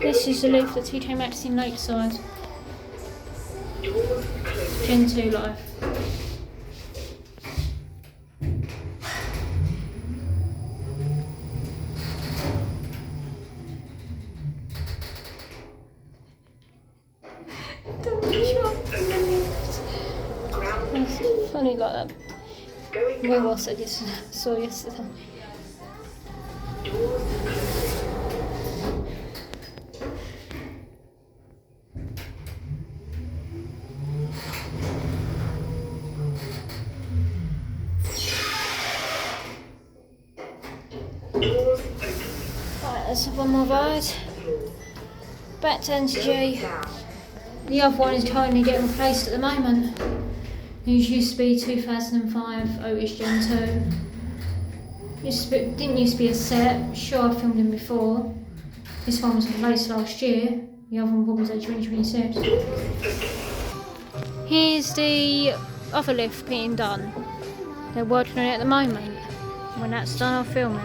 This is the lift at Tkmaxx Lakeside. Gen2 life. It's funny like that. Where was I just saw yesterday? Right, let's have one more ride. Back to NTG. The other one is currently getting replaced at the moment. These used to be 2005 Otis gen2. Didn't used to be a set. Sure, I filmed him before. This one was replaced last year. The other one was at 2026. Here's the other lift being done. They're working on it at the moment. When that's done, I'll film it.